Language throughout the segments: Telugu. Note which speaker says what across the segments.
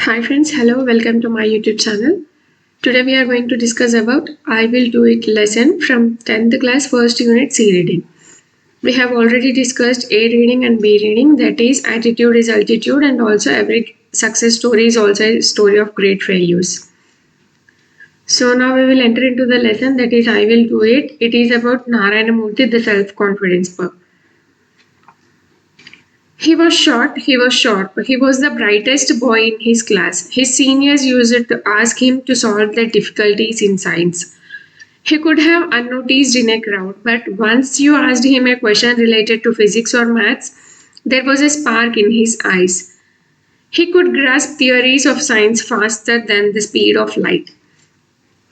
Speaker 1: Hi friends, hello, welcome to my YouTube channel. Today we are going to discuss about I Will Do It lesson from 10th class first unit C reading. We have already discussed A reading and B reading, that is attitude is altitude, and also every success story is also a story of great failures. So now we will enter into the lesson, that is I Will Do It. It is about Narayana Murthy, the self-confidence book. He was short, he was sharp, he was the brightest boy in his class. His seniors used to ask him to solve their difficulties in science. He could have unnoticed in a crowd, but once you asked him a question related to physics or maths, there was a spark in his eyes. He could grasp theories of science faster than the speed of light.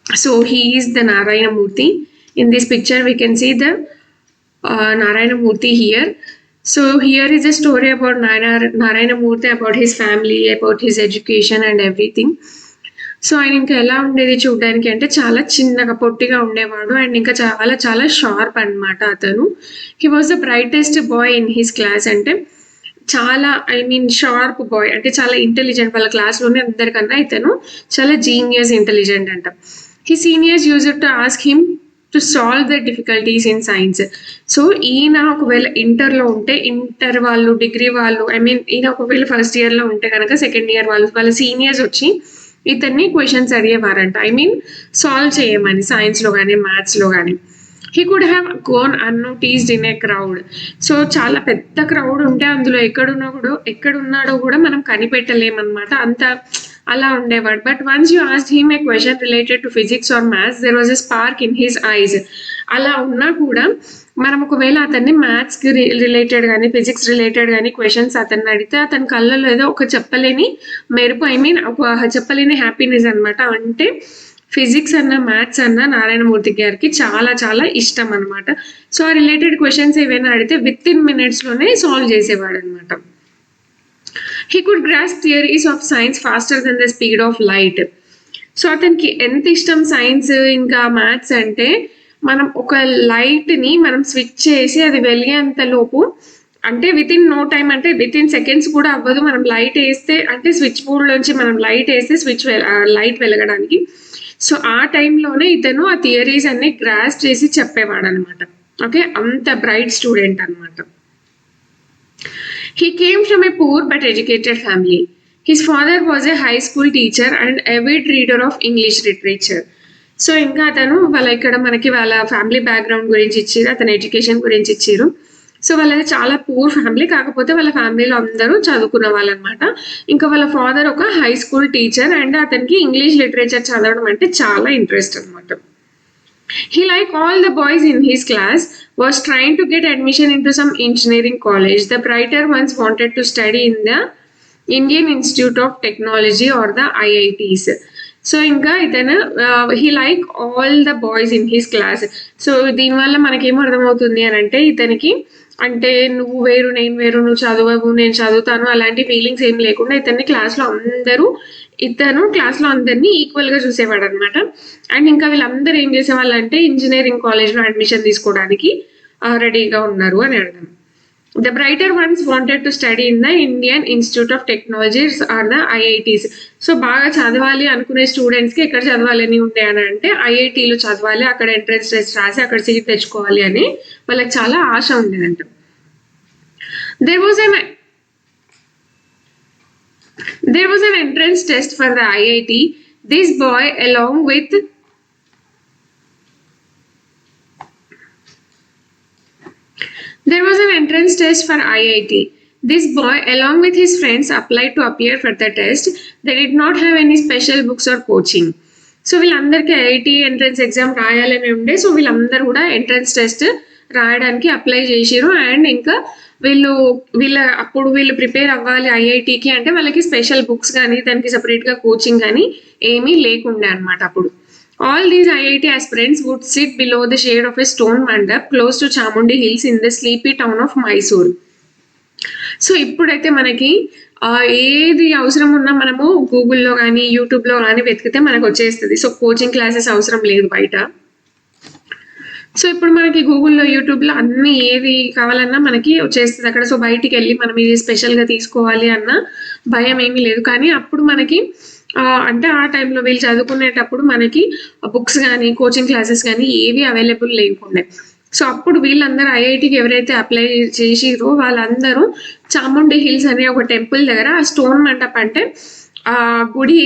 Speaker 1: So he is the Narayana Murthy. In this picture, we can see the Narayana Murthy here. So here is a story about Narayana Murthy, about his family, about his education and everything. So ఆయన ఇంకా ఎలా ఉండేది చూడడానికి అంటే చాలా చిన్నగా పొట్టిగా ఉండేవాడు అండ్ ఇంకా చాలా చాలా షార్ప్ అనమాట అతను. He was the brightest boy in his class, అంటే చాలా షార్ప్ బాయ్, అంటే చాలా ఇంటెలిజెంట్. వాళ్ళ క్లాస్లోనే అందరికన్నా ఇతను చాలా జీనియస్ ఇంటెలిజెంట్ అంట. He seniors use to ask him to solve the difficulties in science. So ఈయన ఒకవేళ ఇంటర్లో ఉంటే, ఇంటర్ వాళ్ళు, డిగ్రీ వాళ్ళు, ఈయన ఒకవేళ ఫస్ట్ ఇయర్లో ఉంటే కనుక సెకండ్ ఇయర్ వాళ్ళ సీనియర్స్ వచ్చి ఇతన్ని క్వశ్చన్స్ అడిగేవారంట, సాల్వ్ చేయమని సైన్స్లో కానీ మ్యాథ్స్లో కానీ. He could have gone unnoticed in a crowd. So చాలా పెద్ద క్రౌడ్ ఉంటే అందులో ఎక్కడున్నాడో కూడా మనం కనిపెట్టలేమన్నమాట, అంత అలా ఉండేవాడు. But once you asked him a question related to physics or maths, there was a spark in his eyes. అలా ఉన్నా కూడా మనం ఒకవేళ అతన్ని మ్యాథ్స్కి రిలేటెడ్ కానీ ఫిజిక్స్ రిలేటెడ్ కానీ క్వశ్చన్స్ అతన్ని అడిగితే అతని కళ్ళలో ఏదో ఒక చెప్పలేని మెరుపు, ఒక చెప్పలేని హ్యాపీనెస్ అనమాట. అంటే ఫిజిక్స్ అన్న మ్యాథ్స్ అన్న నారాయణమూర్తి గారికి చాలా చాలా ఇష్టం అనమాట. సో ఆ రిలేటెడ్ క్వశ్చన్స్ ఏవైనా అడిగితే విత్ ఇన్ మినిట్స్లోనే సాల్వ్ చేసేవాడు అనమాట. He could grasp theories of science faster than the speed of light. So అతనికి ఎంత ఇష్టం సైన్స్ ఇంకా మ్యాథ్స్ అంటే, మనం ఒక లైట్ని మనం స్విచ్ చేసి అది వెలిగేంత లోపు, అంటే విత్ ఇన్ నో టైం, అంటే విత్ ఇన్ సెకండ్స్ కూడా అవ్వదు. మనం లైట్ వేస్తే, అంటే స్విచ్ బోర్డ్లోంచి మనం లైట్ వేస్తే లైట్ వెలగడానికి, సో ఆ టైంలోనే ఇతను ఆ థియరీస్ అన్ని గ్రాస్ చేసి చెప్పేవాడు అనమాట. ఓకే, అంత బ్రైట్ స్టూడెంట్ అనమాట. He came from a poor but educated family. His father was a high school teacher and avid reader of English literature. So ఇంకా అతను ఇక్కడ మనకి వాళ్ళ ఫ్యామిలీ బ్యాక్గ్రౌండ్ గురించి ఇచ్చారు, అతని ఎడ్యుకేషన్ గురించి ఇచ్చారు. సో వాళ్ళది చాలా పూర్ ఫ్యామిలీ, కాకపోతే వాళ్ళ ఫ్యామిలీలో అందరూ చదువుకున్న వాళ్ళు అనమాట. ఇంకా వాళ్ళ ఫాదర్ ఒక హై స్కూల్ టీచర్ అండ్ అతనికి ఇంగ్లీష్ లిటరేచర్ చదవడం అంటే చాలా ఇంట్రెస్ట్ అనమాట. He, like all the boys in his class, was trying to get admission into some engineering college. The brighter ones wanted to study in the Indian Institute of Technology or the IITs. So ఇంకా ఇతను he like all the boys in his class. So దీనివల్ల మనకేమో అర్థమవుతుంది అని అంటే, ఇతనికి అంటే నువ్వు వేరు నేను వేరు, నువ్వు చదవవు నేను చదువుతాను అలాంటి ఫీలింగ్స్ ఏం లేకుండా ఇతను క్లాస్లో అందరినీ ఈక్వల్గా చూసేవాడు అనమాట. అండ్ ఇంకా వీళ్ళందరూ ఏం చేసేవాళ్ళు అంటే, ఇంజనీరింగ్ కాలేజ్లో అడ్మిషన్ తీసుకోవడానికి రెడీగా ఉన్నారు అని అర్థం. The brighter ones wanted to study in the Indian Institute of Technologies or the IITs. So బాగా చదవాలి అనుకునే స్టూడెంట్స్కి ఎక్కడ చదవాలని ఉండే అని అంటే, ఐఐటీలో చదవాలి, అక్కడ ఎంట్రన్స్ టెస్ట్ రాసి అక్కడ సీట్ తెచ్చుకోవాలి అని వాళ్ళకి చాలా ఆశ ఉండేదంట. There was an entrance test for the IIT. This boy along with There was an entrance test for IIT. This boy along with his friends applied to appear for the test. They did not have any special books or coaching. So వీళ్ళందరికీ ఐఐటి ఎంట్రన్స్ ఎగ్జామ్ రాయాలని ఉండే. సో వీళ్ళందరూ కూడా ఎంట్రన్స్ టెస్ట్ రాయడానికి అప్లై చేసిరు. అండ్ ఇంకా వీళ్ళు ప్రిపేర్ అవ్వాలి ఐఐటికి అంటే వాళ్ళకి స్పెషల్ బుక్స్ కానీ దానికి సపరేట్గా కోచింగ్ కానీ ఏమీ లేకుండే అనమాట అప్పుడు. All these IIT aspirants would sit below the shade of a stone mandap close to Chamundi Hills in the sleepy town of Mysore. So ఇప్పుడైతే మనకి ఏది అవసరం ఉన్నా మనము గూగుల్లో కానీ యూట్యూబ్లో కానీ వెతికితే మనకు వచ్చేస్తుంది. సో కోచింగ్ క్లాసెస్ అవసరం లేదు బయట. సో ఇప్పుడు మనకి గూగుల్‌లో, యూట్యూబ్‌లో అన్నీ ఏది కావాలన్నా మనకి వచ్చేస్తది అక్కడ. సో బయటికెళ్ళి మనం ఇది స్పెషల్‌గా తీసుకోవాలి అన్న భయం ఏమీ లేదు. కానీ అప్పుడు మనకి అంటే ఆ టైంలో వీళ్ళు చదువుకునేటప్పుడు మనకి బుక్స్ గానీ, కోచింగ్ క్లాసెస్ గానీ ఏవి అవైలబుల్ లేకుండే. సో అప్పుడు వీళ్ళందరూ ఐఐటీకి ఎవరైతే అప్లై చేసిర్రో వాళ్ళందరూ చాముండి హిల్స్ అనే ఒక టెంపుల్ దగ్గర ఆ స్టోన్ మంటపం అంటే గుడి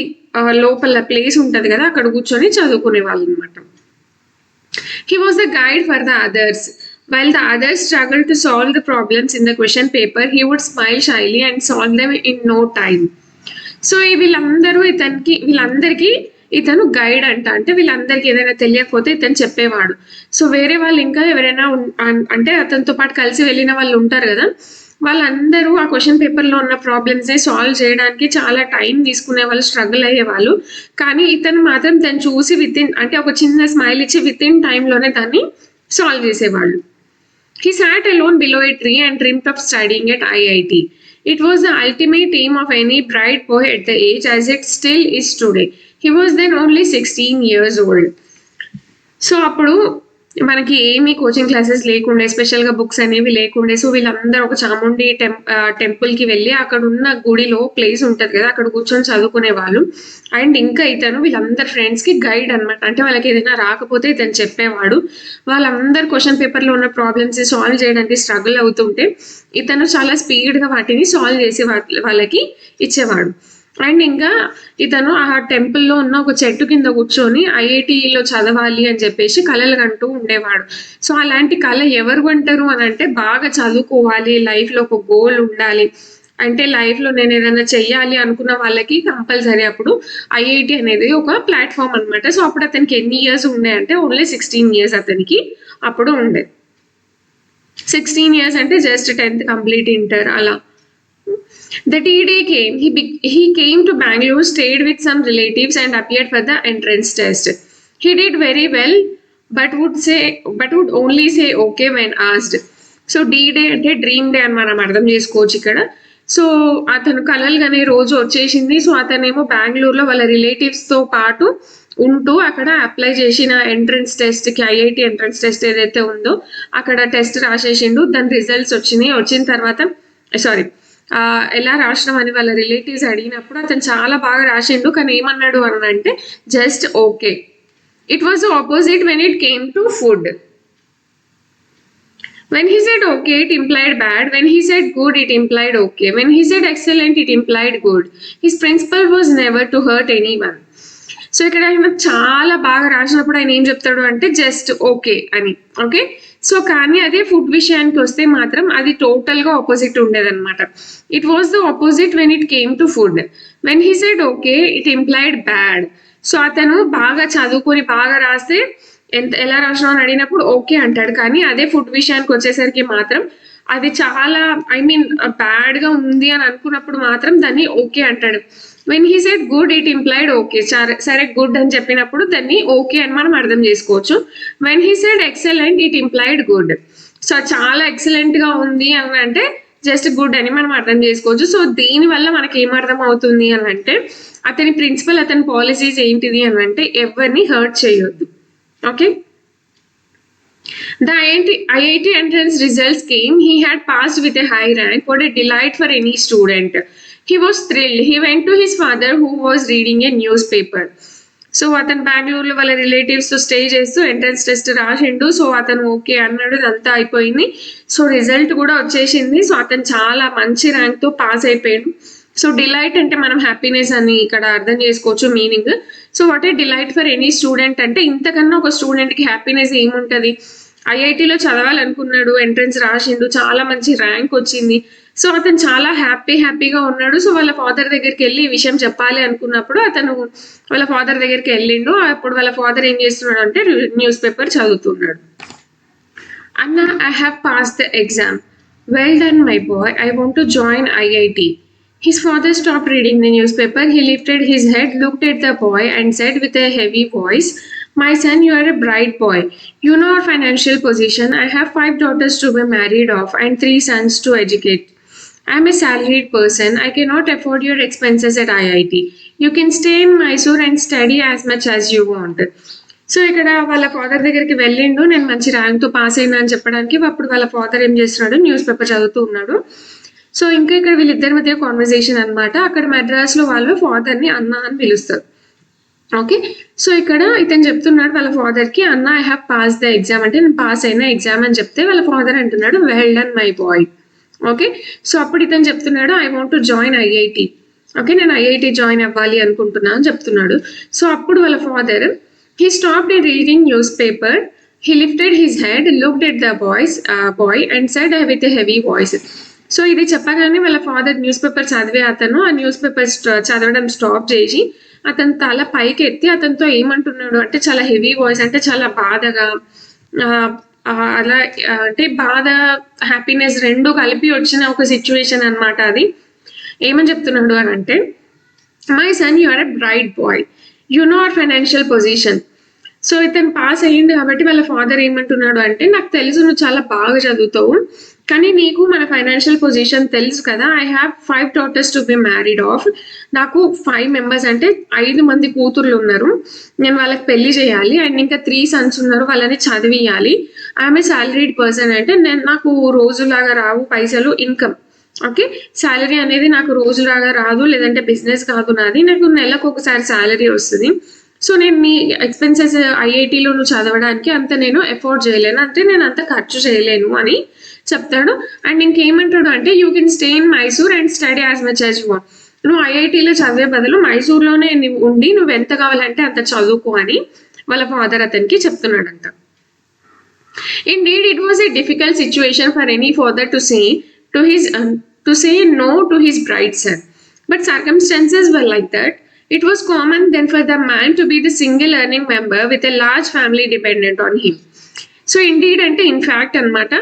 Speaker 1: లోపల ప్లేస్ ఉంటది గదా! అక్కడ కూర్చొని చదువుకునేవాళ్ళనమాట. He was the guide for the others. While the others struggled to solve the problems in the question paper, he would smile shyly and solve them in no time. So వీళ్ళందరికీ ఇతను గైడ్ అంట. అంటే వీళ్ళందరికీ ఏదైనా తెలియకపోతే ఇతను చెప్పేవాడు. సో వేరే వాళ్ళు ఇంకా ఎవరైనా అంటే అతనితో పాటు కలిసి వెళ్ళిన వాళ్ళు ఉంటారు గదా! వాళ్ళందరూ ఆ క్వెషన్ పేపర్‌లో ఉన్న ప్రాబ్లమ్స్‌ని సాల్వ్ చేయడానికి చాలా టైం తీసుకునేవాళ్ళు, స్ట్రగుల్ అయ్యేవాళ్ళు. కానీ ఇతను మాత్రం దాన్ని చూసి అంటే ఒక చిన్న స్మైల్ ఇచ్చి వితిన్ టైమ్‌లోనే దాన్ని సాల్వ్ చేసేవాళ్ళు. He sat alone below a tree and dreamt of studying at IIT. It was the ultimate aim of any bright boy at the age as it still is today. He was then only 16 years old. So అప్పుడు మనకి ఏమి కోచింగ్ క్లాసెస్ లేకుండే, స్పెషల్‌గా బుక్స్ అనేవి లేకుండే. సో వీళ్ళందరూ ఒక చాముండి టెంపుల్‌కి వెళ్ళి అక్కడున్న గుడిలో ప్లేస్ ఉంటది గదా! అక్కడ కూర్చొని చదువుకునేవాళ్ళు. అండ్ ఇంకా ఇతను వీళ్ళందరి ఫ్రెండ్స్‌కి గైడ్ అనమాట. అంటే వాళ్ళకి ఏదైనా రాకపోతే ఇతను చెప్పేవాడు. వాళ్ళందరూ క్వెషన్ పేపర్‌లో ఉన్న ప్రాబ్లమ్స్‌ని సాల్వ్ చేయడానికి స్ట్రగుల్ అవుతుంటే ఇతను చాలా స్పీడ్‌గా వాటిని సాల్వ్ చేసి వాళ్ళకి ఇచ్చేవాడు. అండ్ ఇంకా ఇతను ఆ టెంపుల్‌లో ఉన్న ఒక చెట్టు కింద కూర్చొని ఐఐటీలో చదవాలి అని చెప్పేసి కలలు కంటూ ఉండేవాడు. సో అలాంటి కల ఎవరు కంటారు అనంటే బాగా చదువుకోవాలి, లైఫ్‌లో ఒక గోల్ ఉండాలి. అంటే లైఫ్‌లో నేనేదైనా చెయ్యాలి అనుకున్న వాళ్ళకి కంపల్సరీ అప్పుడు ఐఐటీ అనేది ఒక ప్లాట్‌ఫార్మ్ అనమాట. సో అప్పుడు అతనికి ఎన్ని ఇయర్స్ ఉండే అంటే ఓన్లీ 16 ఇయర్స్ అతనికి అప్పుడు ఉండే. 16 ఇయర్స్ అంటే జస్ట్ 10th కంప్లీట్ ఇంటర్ అలా. The D-Day came. He came to Bangalore, stayed with some relatives, and appeared for the entrance test. He did very well, but would only say okay when asked. So D-Day అంటే డ్రీమ్ డే అని మనం అర్థం చేసుకోవచ్చు ఇక్కడ. సో అతను కలలుగానే రోజు వచ్చేసింది. సో అతనేమో బెంగుళూరులో వాళ్ళ రిలేటివ్స్‌తో పాటు ఉంటూ అక్కడ అప్లై చేసిన ఎంట్రన్స్ టెస్ట్‌కి ఐఐటీ ఎంట్రన్స్ టెస్ట్ ఏదైతే ఉందో అక్కడ టెస్ట్ రాసేసిండు. దాని రిజల్ట్స్ వచ్చినాయి. వచ్చిన తర్వాత ఎలా రాసినావు అని వాళ్ళ రిలేటివ్స్ అడిగినప్పుడు అతను చాలా బాగా రాసిండు. కానీ ఏమన్నాడు అనంటే just okay. It was the opposite when it came to food. When he said okay, it implied bad. When he said good, it implied okay. When he said excellent, it implied good. His principle was never to hurt anyone. So ఇక్కడ ఆయన చాలా బాగా రాసినప్పుడు ఆయన ఏం చెప్తాడు అంటే జస్ట్ ఓకే అని. ఓకే. సో కానీ అదే ఫుడ్ విషయానికి వస్తే మాత్రం అది టోటల్‌గా ఆపోజిట్ ఉండేదన్నమాట. It was the opposite when it came to food. When he said okay, it implied bad. So అతను బాగా చదువుకొని బాగా రాస్తే ఎలా రాసినావు అని అడిగినప్పుడు ఓకే అంటాడు. కానీ అదే ఫుడ్ విషయానికి వచ్చేసరికి మాత్రం అది చాలా బ్యాడ్‌గా ఉంది అని అనుకున్నప్పుడు మాత్రం దాన్ని ఓకే అంటాడు. When he said good, it implied okay. సరే గుడ్ అని చెప్పినప్పుడు దాన్ని ఓకే అని మనం అర్థం చేసుకోవచ్చు. When he said excellent, it implied good. So చాలా ఎక్సలెంట్‌గా ఉంది అని అంటే జస్ట్ గుడ్ అని మనం అర్థం చేసుకోవచ్చు. సో దీనివల్ల మనకి ఏం అర్థం అవుతుంది అని అంటే అతని ప్రిన్సిపల్, అతని పాలసీస్ ఏంటిది అని అంటే ఎవరిని హర్ట్ చేయొద్దు. Okay. The IIT entrance results came. He had passed with a high rank. What a delight for any student. He was thrilled. He went to his father who was reading a newspaper. So అతను బెంగుళూరులో వాళ్ళ రిలేటివ్స్‌తో స్టే చేస్తూ ఎంట్రన్స్ టెస్ట్ రాసిండు. సో అతను ఓకే అన్నాడు. ఇదంతా అయిపోయింది. సో రిజల్ట్ కూడా వచ్చేసింది. సో అతను చాలా మంచి ర్యాంక్‌తో పాస్ అయిపోయాడు. సో డిలైట్ అంటే మనం హ్యాపీనెస్ అని ఇక్కడ అర్థం చేసుకోవచ్చు meaning. So what a delight for any student అంటే ఇంతకన్నా ఒక స్టూడెంట్‌కి హ్యాపీనెస్ ఏముంటది? ఐఐటీలో చదవాలనుకున్నాడు, ఎంట్రన్స్ రాసిండు, చాలా మంచి ర్యాంక్ వచ్చింది. సో అతను చాలా హ్యాపీగా ఉన్నాడు. సో వాళ్ళ ఫాదర్ దగ్గరికి వెళ్ళి ఈ విషయం చెప్పాలి అనుకున్నప్పుడు అతను వాళ్ళ ఫాదర్ దగ్గరికి వెళ్ళిండు. అప్పుడు వాళ్ళ ఫాదర్ ఏం చేస్తున్నాడు అంటే న్యూస్ పేపర్ చదువుతున్నాడు. అన్న, I have pass the exam. Well done my boy, I want to join IIT. His father stopped reading the newspaper. He lifted his head, looked at the boy, and said with a heavy voice, "My son, you are a bright boy. You know our financial position. I have 5 daughters to be married off and 3 sons to educate. I am a salaried person. I cannot afford your expenses at IIT. You can stay in Mysore and study as much as you want. So ఇక్కడ వాళ్ళ ఫాదర్ దగ్గరికి వెళ్ళిండు, నేను మంచి ర్యాంక్‌తో పాస్ అయినా అని చెప్పడానికి. అప్పుడు వాళ్ళ ఫాదర్ ఏం చేస్తున్నాడు, న్యూస్ పేపర్ చదువుతూ ఉన్నాడు. సో ఇంకా ఇక్కడ వీళ్ళిద్దరి మధ్య కాన్వర్సేషన్ అనమాట. అక్కడ మద్రాస్‌లో వాళ్ళు ఫాదర్‌ని అన్న అని పిలుస్తారు. ఓకే. సో ఇక్కడ ఇతను చెప్తున్నాడు వాళ్ళ ఫాదర్‌కి, "అన్న I have passed the exam" అంటే నేను పాస్ అయిన ఎగ్జామ్ అని చెప్తే వాళ్ళ ఫాదర్ అంటున్నాడు, "well done my boy." Okay. So అప్పుడు ఇతను చెప్తున్నాడు, "I want to join IIT." Okay. నేను ఐఐటీ జాయిన్ అవ్వాలి అనుకుంటున్నా అని చెప్తున్నాడు. సో అప్పుడు వాళ్ళ father he stopped reading news paper. He lifted his head, looked at the boy and said with a heavy voice. So ఇది చెప్పగానే వాళ్ళ ఫాదర్ న్యూస్ పేపర్ చదివే అతను ఆ న్యూస్ పేపర్ చదవడం స్టాప్ చేసి అతని తల పైకి ఎత్తి అతనితో ఏమంటున్నాడు అంటే చాలా హెవీ వాయిస్, అంటే చాలా బాధగా అలా అంటే బాధ హ్యాపీనెస్ రెండు కలిపి వచ్చిన ఒక సిచ్యువేషన్ అనమాట అది. ఏమని చెప్తున్నాడు అని అంటే, "my son you are a bright boy, you know our financial position." So ఇతను పాస్ అయ్యిండు కాబట్టి వాళ్ళ ఫాదర్ ఏమంటున్నాడు అంటే, "నాకు తెలుసు నువ్వు చాలా బాగా చదువుతావు, కానీ నీకు మన ఫైనాన్షియల్ పొజిషన్ తెలుసు కదా. I have 5 daughters to be married of. నాకు 5 మెంబర్స్ అంటే 5 మంది కూతుర్లు ఉన్నారు. నేను వాళ్ళకి పెళ్లి చేయాలి. అండ్ ఇంకా 3 సన్స్ ఉన్నారు, వాళ్ళని చదివియాలి. ఐఎమ్ ఏ సాలరీడ్ పర్సన్ అంటే నాకు రోజులాగా రావు పైసలు, ఇన్కమ్. ఓకే. సాలరీ అనేది నాకు రోజులాగా రాదు, లేదంటే బిజినెస్ కాదు నాది. నాకు నెలకు ఒకసారి సాలరీ వస్తుంది. సో నేను నీ ఎక్స్పెన్సెస్ ఐఐటీలో నువ్వు చదవడానికి అంత నేను ఎఫోర్డ్ చేయలేను, అంటే నేను అంత ఖర్చు చేయలేను అని చెప్తాడు. అండ్ ఇంకేమంటాడు అంటే, you can stay in Mysore and study as much as you want. నువ్వు ఐఐటీలో చదివే బదులు మైసూర్లోనే ఉండి నువ్వు ఎంత కావాలంటే అంత చదువుకో అని వాళ్ళ ఫాదర్ అతనికి చెప్తున్నాడంట. Indeed, it was a difficult situation for any father to say no to his bride son. But circumstances were like that. It was common then for the man to be the single earning member with a large family dependent on him. So indeed అంటే ఇన్ఫ్యాక్ట్ అనమాట.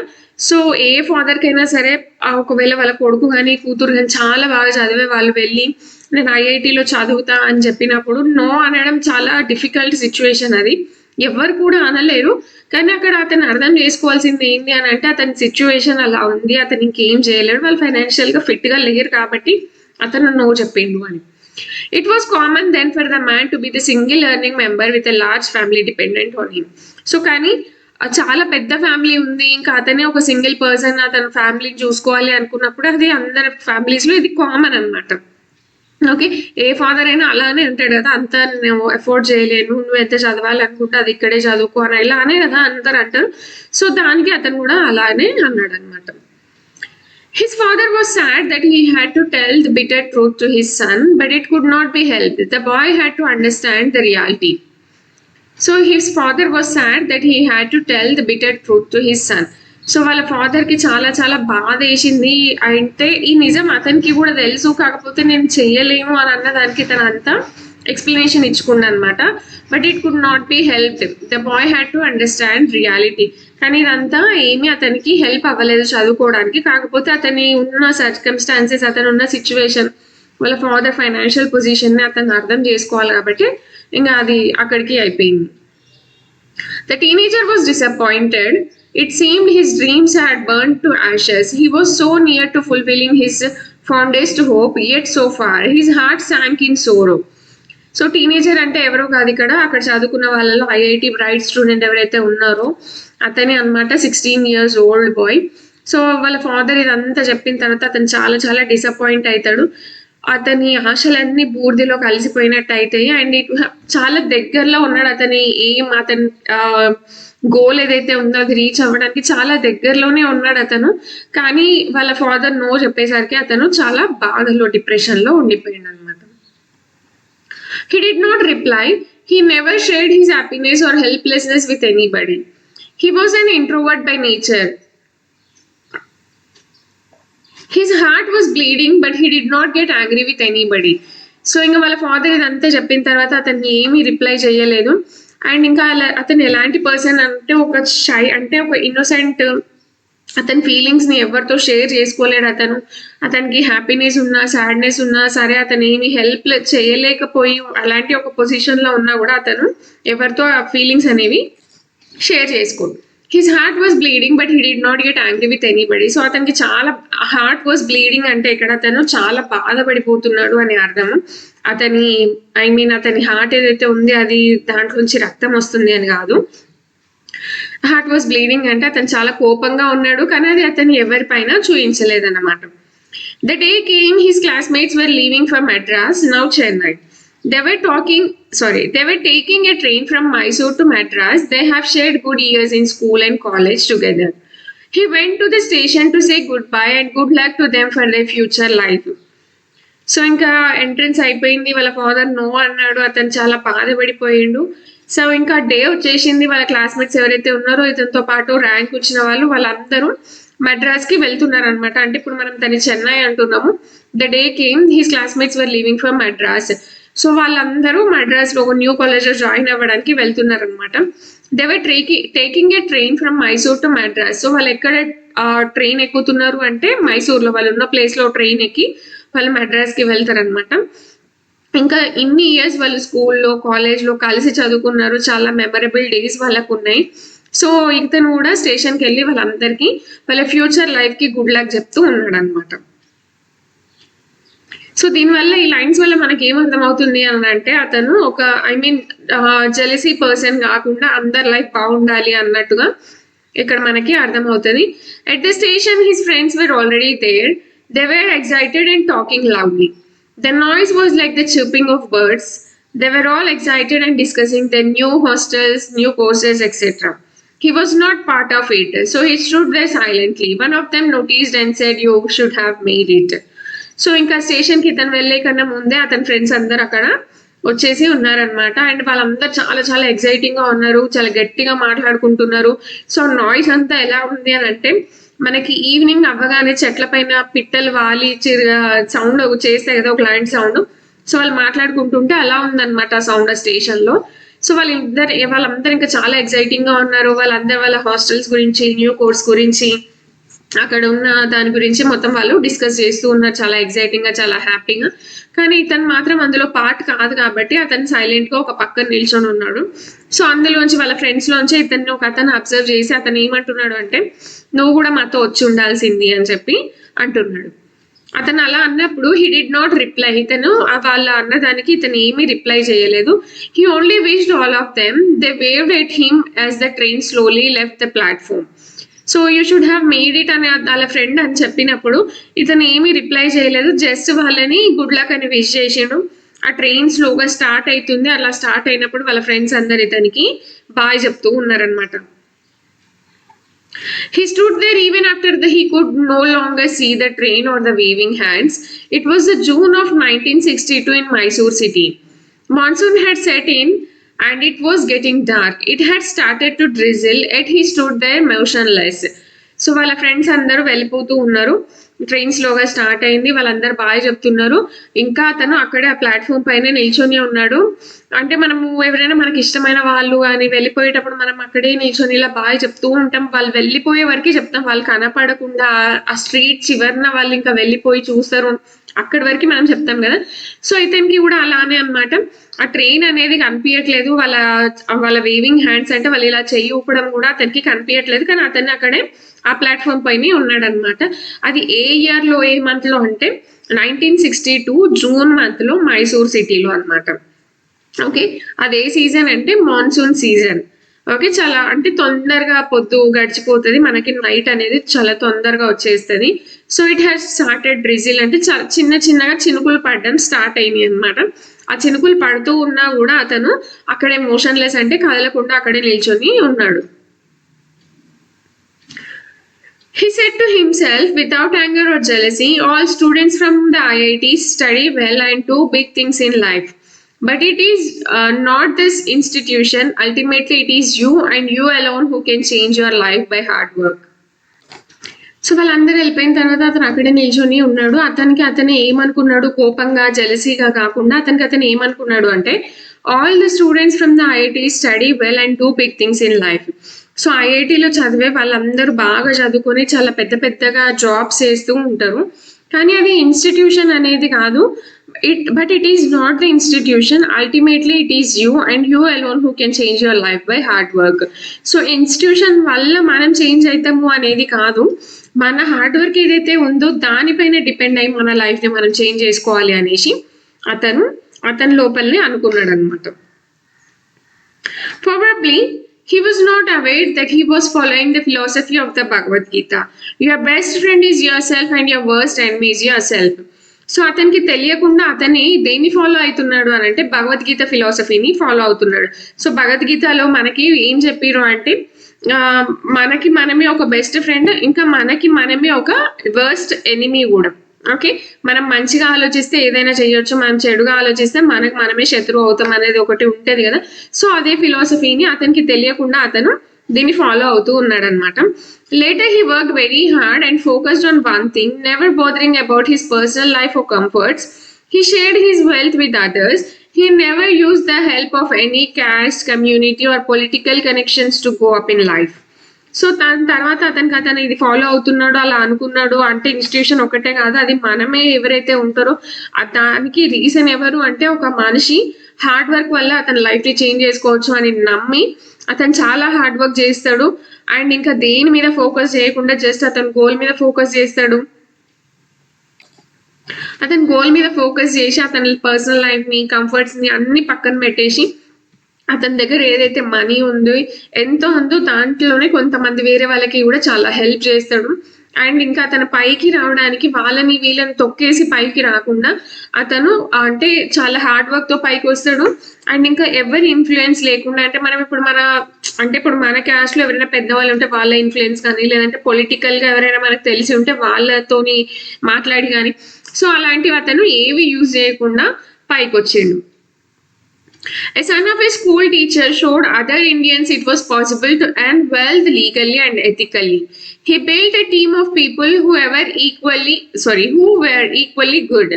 Speaker 1: సో ఏ ఫాదర్కైనా సరే ఒకవేళ వాళ్ళ కొడుకు కానీ కూతురు కానీ చాలా బాగా చదివే వాళ్ళు వెళ్ళి నేను ఐఐటీలో చదువుతా అని చెప్పినప్పుడు నో అనడం చాలా డిఫికల్ట్ సిచ్యువేషన్. అది ఎవరు కూడా అనలేరు. కానీ అక్కడ అతను అర్థం చేసుకోవాల్సింది ఏంటి అని అంటే, అతని సిచ్యువేషన్ అలా ఉంది, అతను ఇంకేం చేయలేడు, వాళ్ళు ఫైనాన్షియల్గా ఫిట్గా లేరు కాబట్టి అతను నో చెప్పిండు అని. It was common then for the man to be the single earning member with a large family dependent on him. So కానీ చాలా పెద్ద ఫ్యామిలీ ఉంది, ఇంకా అతనే ఒక సింగిల్ పర్సన్, అతని ఫ్యామిలీని చూసుకోవాలి అనుకున్నప్పుడు అది అందరి ఫ్యామిలీస్లో ఇది కామన్ అనమాట. ఓకే. ఏ ఫాదర్ అయినా అలానే అంటాడు కదా, అంత నేను ఎఫోర్డ్ చేయలేను, నువ్వు ఎంత చదవాలనుకుంటే అది ఇక్కడే చదువుకో అని ఇలానే కదా అందరు అంటారు. సో దానికి అతను కూడా అలానే అన్నాడు అనమాట. His father was sad that he had to tell the bitter truth to his son, but it could not be helped. The boy had to understand the reality. So his father was sad that he had to tell the bitter truth to his son. So వాళ్ళ ఫాదర్కి చాలా చాలా బాధ వేసింది. అయితే ఈ నిజం అతనికి కూడా తెలుసు, కాకపోతే నేను చెయ్యలేము అని అన్నదానికి తన అంతా ఎక్స్ప్లెనేషన్ ఇచ్చుకున్నా అనమాట. But it could not be helped. The boy had to understand reality. కానీ ఇదంతా ఏమీ అతనికి హెల్ప్ అవ్వలేదు చదువుకోవడానికి. కాకపోతే అతని ఉన్న సర్కమ్స్టాన్సెస్, అతను ఉన్న సిచ్యువేషన్, వాళ్ళ ఫాదర్ ఫైనాన్షియల్ పొజిషన్ని అతను అర్థం చేసుకోవాలి కాబట్టి ఇంకా అది అక్కడికి అయిపోయింది. The teenager was disappointed. It seemed his dreams had burned to ashes. He was so near to fulfilling his fondest hope, yet so far. His heart sank in sorrow. So teenager అంటే ఎవరో కాదు, అక్కడ చదువుకున్న వాళ్ళలో ఐఐటి బ్రైట్ స్టూడెంట్ ఎవరైతే ఉన్నారో అతనే అనమాట, 16 years old బాయ్. సో వాళ్ళ ఫాదర్ ఇదంతా చెప్పిన తర్వాత అతను చాలా చాలా డిసప్పాయింట్ అవుతాడు. అతని ఆశలన్నీ బూర్దిలో కలిసిపోయినట్టు అవుతాయి. అండ్ చాలా దగ్గరలో ఉన్నాడు అతని అతని గోల్ ఏదైతే ఉందో అది రీచ్ అవ్వడానికి చాలా దగ్గరలోనే ఉన్నాడు అతను. కానీ వాళ్ళ ఫాదర్ నో చెప్పేసరికి అతను చాలా బాధలో, డిప్రెషన్లో ఉండిపోయాడు అనమాట. He did not reply. He never shared his happiness or helplessness with anybody. He was an introvert by nature. His heart was bleeding, but he did not get angry with anybody. So ఇంకా వాళ్ళ ఫాదర్ ఇదంతా చెప్పిన తర్వాత అతన్ని ఏమీ రిప్లై చేయలేదు. అండ్ ఇంకా అతను ఎలాంటి పర్సన్ అంటే ఒక షై, అంటే ఒక ఇన్నోసెంట్, అతని ఫీలింగ్స్ని ఎవరితో షేర్ చేసుకోలేడు అతను. అతనికి హ్యాపీనెస్ ఉన్నా సాడ్నెస్ ఉన్నా సరే అతను ఏమి హెల్ప్ చేయలేకపోయి అలాంటి ఒక పొజిషన్లో ఉన్నా కూడా అతను ఎవరితో ఆ ఫీలింగ్స్ అనేవి షేర్ చేసుకోడు. His heart was bleeding but he did not get angry with anybody. So అతనికి చాలా హార్ట్ వాస్ బ్లీడింగ్ అంటే ఇక్కడ అతను చాలా బాధపడిపోతున్నాడు అని అర్థం. అతని అతని హార్ట్ ఏదైతే ఉంది అది దాంట్లోంచి రక్తం వస్తుంది అని కాదు. హార్ట్ వాస్ బ్లీడింగ్ అంటే అతను చాలా కోపంగా ఉన్నాడు, కానీ అది అతను ఎవరిపైన చూపించలేదన్నమాట. The day came his classmates were leaving from Madras, now Chennai. They were taking a train from Mysore to Madras. They have shared good years in school and college together. He went to the station to say goodbye and good luck to them for their future life. So ఇంకా ఎంట్రన్స్ అయిపోయింది, వాళ్ళ ఫాదర్ నో అన్నాడు, అతను చాలా బాధపడిపోయిండు. సో ఇంకా డే వచ్చేసింది, వాళ్ళ క్లాస్మేట్స్ ఎవరైతే ఉన్నారో ఇతనితో పాటు ర్యాంక్ వచ్చిన వాళ్ళందరూ మద్రాస్కి వెళ్తున్నారు అనమాట. అంటే ఇప్పుడు మనం తను చెన్నై అంటున్నాము. The day came his classmates were living from Madras. So వాళ్ళందరూ మద్రాస్లో ఒక న్యూ కాలేజ్లో జాయిన్ అవ్వడానికి వెళ్తున్నారు అనమాట. They were taking a train from Mysore to Madras. So వాళ్ళు ఎక్కడ ట్రైన్ ఎక్కుతున్నారు అంటే మైసూర్లో, వాళ్ళు ఉన్న ప్లేస్లో ట్రైన్ ఎక్కి వాళ్ళు మద్రాస్కి వెళ్తారనమాట. ఇంకా ఇన్ని ఇయర్స్ వాళ్ళు స్కూల్లో కాలేజ్లో కలిసి చదువుకున్నారు, చాలా మెమరబుల్ డేస్ వాళ్ళకు ఉన్నాయి. సో ఇతను కూడా స్టేషన్కి వెళ్ళి వాళ్ళందరికీ వాళ్ళ ఫ్యూచర్ లైఫ్కి గుడ్ లక్ చెప్తూ ఉన్నాడు అనమాట. సో దీనివల్ల ఈ లైన్స్ వల్ల మనకి ఏమర్థం అవుతుంది అని అంటే అతను ఒక జెలసీ పర్సన్ కాకుండా అందరి లైఫ్ బాగుండాలి అన్నట్టుగా ఇక్కడ మనకి అర్థమవుతుంది. At the station his friends were already there. They were excited and talking loudly. The noise was like the chirping of birds. They were all excited and discussing their new hostels, new courses, etc. He was not part of it, so he stood there silently. One of them noticed and said, "You should have made it." So ఇంకా స్టేషన్కి ఇతను వెళ్ళే కన్నా ముందే అతని ఫ్రెండ్స్ అందరు అక్కడ వచ్చేసి ఉన్నారనమాట. అండ్ వాళ్ళందరూ చాలా చాలా ఎక్సైటింగ్గా ఉన్నారు, చాలా గట్టిగా మాట్లాడుకుంటున్నారు. సో నాయిస్ అంతా ఎలా ఉంది అని అంటే మనకి ఈవినింగ్ అవ్వగానే చెట్ల పైన పిట్టలు వాలి సౌండ్ చేస్తాయి కదా, ఒక లాంటి సౌండ్. సో వాళ్ళు మాట్లాడుకుంటుంటే అలా ఉందన్నమాట ఆ సౌండ్ ఆ స్టేషన్లో. సో వాళ్ళందరూ ఇంకా చాలా ఎక్సైటింగ్గా ఉన్నారు. వాళ్ళందరూ వాళ్ళ హాస్టల్స్ గురించి, న్యూ కోర్స్ గురించి, అక్కడ ఉన్న దాని గురించి మొత్తం వాళ్ళు డిస్కస్ చేస్తూ ఉన్నారు, చాలా ఎక్సైటింగ్గా, చాలా హ్యాపీగా. కానీ ఇతను మాత్రం అందులో పార్ట్ కాదు కాబట్టి అతను సైలెంట్గా ఒక పక్కన నిల్చొని ఉన్నాడు. సో అందులోంచి వాళ్ళ ఫ్రెండ్స్లోంచి ఇతన్ని ఒక అతను అబ్జర్వ్ చేసి అతను ఏమంటున్నాడు అంటే, నువ్వు కూడా మాతో వచ్చి ఉండాల్సింది అని చెప్పి అంటున్నాడు. అతను అలా అన్నప్పుడు హీ డిడ్ నాట్ రిప్లై. ఇతను వాళ్ళ అన్నదానికి ఇతను ఏమీ రిప్లై చేయలేదు. He only wished all of them. They waived at him as the train slowly left the platform. So you should have made it అని వాళ్ళ ఫ్రెండ్ అని చెప్పినప్పుడు ఇతను ఏమీ రిప్లై చేయలేదు, జస్ట్ వాళ్ళని గుడ్ లక్ అని విష్ చేసిండు. ఆ ట్రైన్ స్లోగా స్టార్ట్ అవుతుంది. అలా స్టార్ట్ అయినప్పుడు వాళ్ళ ఫ్రెండ్స్ అందరు ఇతనికి బాయ్ చెప్తూ ఉన్నారనమాట. He stood there even after he could no longer see the train or the waving hands. It was the June of 1962 in Mysore city. Monsoon had set in and it was getting dark. It had started to drizzle yet he stood there motionless. So వాళ్ళ ఫ్రెండ్స్ అందరూ వెళ్ళిపోతూ ఉన్నారు. ట్రైన్ స్లోగా స్టార్ట్ అయింది, వాళ్ళందరూ బాయ్ చెప్తున్నారు. ఇంకా అతను అక్కడే ఆ ప్లాట్ఫామ్ పైన నిల్చొని ఉన్నాడు. అంటే మనము ఎవరైనా మనకి ఇష్టమైన వాళ్ళు అని వెళ్ళిపోయేటప్పుడు మనం అక్కడే నిల్చొని ఇలా బాయ్ చెప్తూ ఉంటాం. వాళ్ళు వెళ్ళిపోయే వరకే చెప్తాం, వాళ్ళు కనపడకుండా ఆ స్ట్రీట్ చివరిన వాళ్ళు ఇంకా వెళ్ళిపోయి చూస్తారు, అక్కడి వరకు మనం చెప్తాం కదా. సో ఇతనికి కూడా అలానే అనమాట. ఆ ట్రైన్ అనేది కనిపించట్లేదు, వాళ్ళ వేవింగ్ హ్యాండ్స్ అంటే వాళ్ళు ఇలా చెయ్యి ఊపడం కూడా అతనికి కనిపించట్లేదు. కానీ అతన్ని అక్కడే ఆ ప్లాట్ఫామ్ పైన ఉన్నాడు అనమాట. అది ఏ ఇయర్లో, ఏ మంత్లో అంటే 1962 జూన్ మంత్లో మైసూర్ సిటీలో అనమాట. ఓకే, అదే సీజన్ అంటే మాన్సూన్ సీజన్. ఓకే, చాలా అంటే తొందరగా పొద్దు గడిచిపోతుంది, మనకి నైట్ అనేది చాలా తొందరగా వచ్చేస్తుంది. So it has started drizzle అంటే చాలా చిన్నగా చినుకులు పడడం స్టార్ట్ అయినాయి అనమాట. ఆ చినుకులు పడుతూ ఉన్నా కూడా అతను అక్కడే మోషన్లెస్ అంటే కదలకుండా అక్కడే నిల్చొని ఉన్నాడు. He said to himself, without anger or jealousy, all students from the IITs study well and do big things in life. But it is not this institution. Ultimately, it is you and you alone who can change your life by hard work. So వాళ్ళందరూ వెళ్ళిపోయిన తర్వాత అతను అక్కడే నిల్చొని ఉన్నాడు. అతను ఏమనుకున్నాడు, కోపంగా జెలసీగా కాకుండా అతను ఏమనుకున్నాడు అంటే, all the students from the IIT study well and do big things in life. So ఐఐటీలో చదివే వాళ్ళందరూ బాగా చదువుకొని చాలా పెద్దగా జాబ్స్ చేస్తూ ఉంటారు. కానీ అది ఇన్స్టిట్యూషన్ అనేది కాదు, But it is not the institution. Ultimately, it is you and you alone who can change your life by hard work. So institution వల్ల మనం చేంజ్ అవుతాము అనేది కాదు, మన హార్డ్ వర్క్ ఏదైతే ఉందో దానిపైన డిపెండ్ అయ్యి మన లైఫ్ ని మనం చేంజ్ చేసుకోవాలి అనేసి అతని లోపలనే అనుకున్నాడు అనమాట. Probably he was not aware that he was following the philosophy of the Bhagavad Gita. Your best friend is yourself and your worst enemy is yourself. So అతనికి తెలియకుండా అతని దేన్ని ఫాలో అవుతున్నాడు అని అంటే భగవద్గీత ఫిలాసఫీని ఫాలో అవుతున్నాడు. సో భగవద్గీతలో మనకి ఏం చెప్పారు అంటే మనకి మనమే ఒక బెస్ట్ ఫ్రెండ్, ఇంకా మనకి మనమే ఒక వర్స్ట్ ఎనిమీ కూడా. ఓకే, మనం మంచిగా ఆలోచిస్తే ఏదైనా చేయొచ్చు, మనం చెడుగా ఆలోచిస్తే మనకు మనమే శత్రువు అవుతాం అనేది ఒకటి ఉంటది కదా. సో అదే ఫిలాసఫీని అతనికి తెలియకుండా అతను దీన్ని ఫాలో అవుతూ ఉన్నాడు అనమాట. Later he worked very hard and focused on one thing, never bothering about his personal life or comforts. He shared his wealth with others. He never used the help of any caste, community or political connections to go up in life. So దాని తర్వాత అతను ఇది ఫాలో అవుతున్నాడు అలా అనుకున్నాడు అంటే ఇన్స్టిట్యూషన్ ఒకటే కాదు, అది మనమే ఎవరైతే ఉంటారో దానికి రీజన్ ఎవరు అంటే ఒక మనిషి హార్డ్ వర్క్ వల్ల అతని లైఫ్ ని చేంజ్ చేసుకోవచ్చు అని నమ్మి అతను చాలా హార్డ్ వర్క్ చేస్తాడు. అండ్ ఇంకా దేని మీద ఫోకస్ చేయకుండా జస్ట్ అతని గోల్ మీద ఫోకస్ చేస్తాడు. అతని గోల్ మీద ఫోకస్ చేసి అతని పర్సనల్ లైఫ్ ని కంఫర్ట్స్ ని అన్ని పక్కన పెట్టేసి అతని దగ్గర ఏదైతే మనీ ఉందో ఎంతో ఉందో దాంట్లోనే కొంతమంది వేరే వాళ్ళకి కూడా చాలా హెల్ప్ చేస్తాడు. అండ్ ఇంకా అతను పైకి రావడానికి వాళ్ళని వీళ్ళని తొక్కేసి పైకి రాకుండా అతను అంటే చాలా హార్డ్ వర్క్ తో పైకి వస్తాడు. అండ్ ఇంకా ఎవరి ఇన్ఫ్లుయెన్స్ లేకుండా అంటే మనం ఇప్పుడు మన క్యాస్ట్ లో ఎవరైనా పెద్దవాళ్ళు ఉంటే వాళ్ళ ఇన్ఫ్లుయెన్స్ కానీ, లేదంటే పొలిటికల్ గా ఎవరైనా మనకు తెలిసి ఉంటే వాళ్ళతోని మాట్లాడి కానీ, సో అలాంటివి అతను ఏవి యూజ్ చేయకుండా పైకి వచ్చిండు. A son of a school teacher showed other Indians it was possible to earn wealth legally and ethically. He built a team of people who were equally good.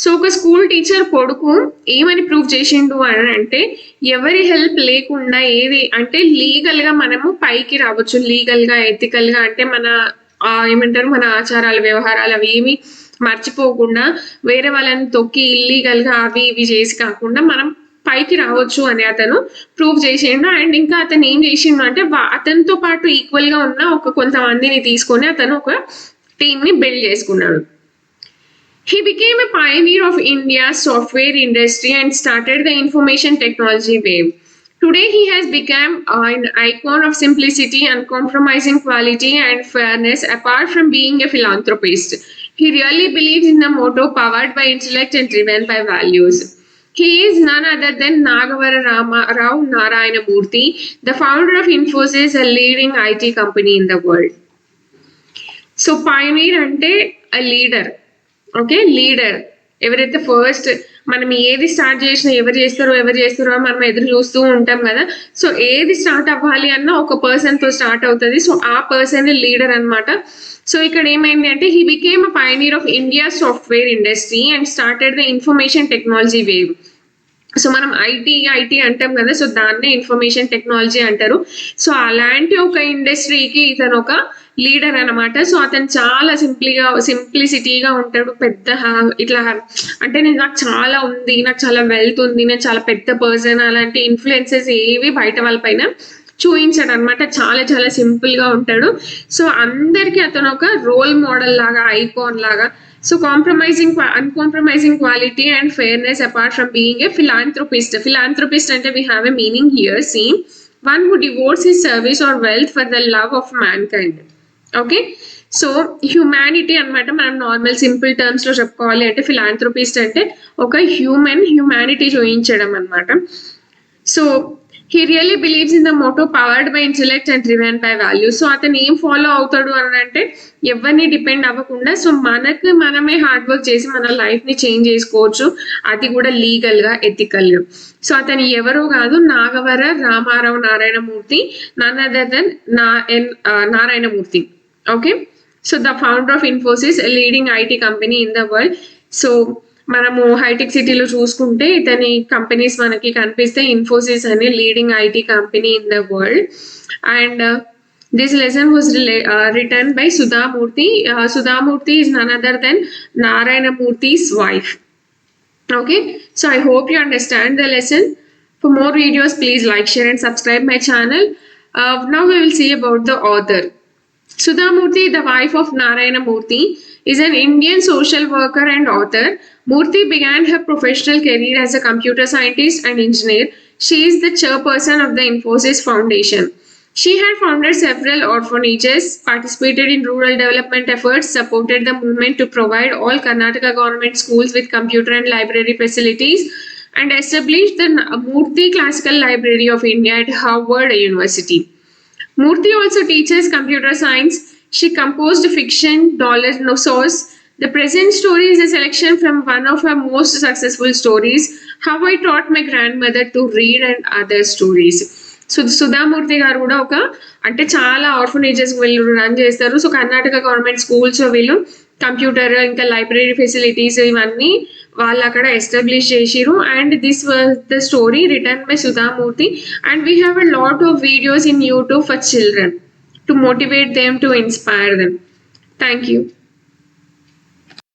Speaker 1: So ఒక స్కూల్ టీచర్ కొడుకు ఏమని ప్రూవ్ చేసిండు అని అంటే ఎవరి హెల్ప్ లేకుండా ఏది అంటే లీగల్ గా మనము పైకి రావచ్చు, లీగల్ గా ఎథికల్ గా అంటే మన ఏమంటారు మన ఆచారాలు వ్యవహారాలు అవి ఏమి మర్చిపోకుండా వేరే వాళ్ళని తొక్కి ఇల్లీగల్ గా అవి ఇవి చేసి కాకుండా మనం పైకి రావచ్చు అని అతను ప్రూవ్ చేసిండు. అండ్ ఇంకా అతను ఏం చేసిండు అంటే అతనితో పాటు ఈక్వల్ గా ఉన్న ఒక కొంతమందిని తీసుకొని అతను ఒక టీమ్ ని బిల్డ్ చేసుకున్నాడు. He became a pioneer of India's software industry and started the information technology wave. Today he has become an icon of simplicity, uncompromising quality and fairness apart from being a philanthropist. He really believes in the motto powered by intellect and driven by values. He is none other than Nagavara Rao Narayana Murthy, the founder of Infosys, a leading IT company in the world. So pioneer ante a leader. Okay, leader ఎవరైతే ఫస్ట్ మనం ఏది స్టార్ట్ చేసినా ఎవరు చేస్తారో మనం ఎదురు చూస్తూ ఉంటాం కదా. సో ఏది స్టార్ట్ అవ్వాలి అన్న ఒక పర్సన్ తో స్టార్ట్ అవుతుంది. సో ఆ పర్సన్ లీడర్ అనమాట. సో ఇక్కడ ఏమైంది అంటే he became a pioneer of India software industry and started the information technology wave. So మనం ఐటీ అంటాం కదా, సో దాన్నే ఇన్ఫర్మేషన్ టెక్నాలజీ అంటారు. సో అలాంటి ఒక ఇండస్ట్రీకి ఇతను ఒక లీడర్ అనమాట. సో అతను చాలా సింప్లిసిటీగా ఉంటాడు. పెద్ద ఇట్లా అంటే నాకు చాలా ఉంది, నాకు చాలా వెల్త్ ఉంది, నేను చాలా పెద్ద పర్సన్ అలాంటి ఇన్ఫ్లుయెన్సెస్ ఏవి బయట వాళ్ళ పైన చూపించాడు అనమాట. చాలా చాలా సింపుల్ గా ఉంటాడు. సో అందరికి అతను ఒక రోల్ మోడల్ లాగా, ఐకాన్ లాగా. So uncompromising quality and fairness apart from being a philanthropist. Philanthropist అంటే we have a meaning here. See, one who devotes his service or wealth for the love of mankind. Okay, so humanity అనమాట. మనం నార్మల్ సింపుల్ టర్మ్స్ లో చెప్పుకోవాలి అంటే ఫిలాంథ్రోపిస్ట్ అంటే ఒక హ్యూమానిటీ చూపించడం అనమాట. So he really believes in the motto powered by intellect and driven by values. So అతను ఏం ఫాలో అవుతాడు అని అంటే ఎవరిని డిపెండ్ అవ్వకుండా సో మనకు మనమే హార్డ్ వర్క్ చేసి మన లైఫ్ ని చేంజ్ చేసుకోవచ్చు, అది కూడా లీగల్ గా ఎథికల్ గా. సో అతను ఎవరో కాదు, Nagavara Rama Rao Narayana Murthy, none other than Narayana Murthy. Okay, so the founder of Infosys, leading IT company in the world. So మనము హైటెక్ సిటీలో చూసుకుంటే ఇతని కంపెనీస్ మనకి కనిపిస్తే ఇన్ఫోసిస్ అనే leading IT company in the world. And this lesson was return by Sudha Murthy. Sudha Murthy is none other than Narayana Murthy's wife. Okay, so I hope you understand the lesson. For more videos, please like, share, and subscribe my channel. Now we will see about the author. Sudha Murthy, the wife of Narayana Murthy, is an Indian social worker and author. Murthy began her professional career as a computer scientist and engineer. She is the chairperson of the Infosys Foundation. She had founded several orphanages, participated in rural development efforts, supported the movement to provide all Karnataka government schools with computer and library facilities, and established the Murthy Classical Library of India at Harvard University. Murthy also teaches computer science. She composed fiction, Dollar No Sauce. The present story is a selection from one of her most successful stories, How I Taught My Grandmother to Read and Other Stories. So Sudha Murthy గారు కూడా ఒక అంటే చాలా ఆర్ఫనేజెస్ వీళ్ళు రన్ చేస్తారు. సో కర్ణాటక గవర్నమెంట్ స్కూల్స్ వీళ్ళు కంప్యూటర్ ఇంకా లైబ్రరీ ఫెసిలిటీస్ ఇవన్నీ వాళ్ళు అక్కడ ఎస్టాబ్లిష్ చేసిరు. And this was the story written by Sudha Murthy. And we have a lot of videos in YouTube for children to motivate them to inspire them. Thank you.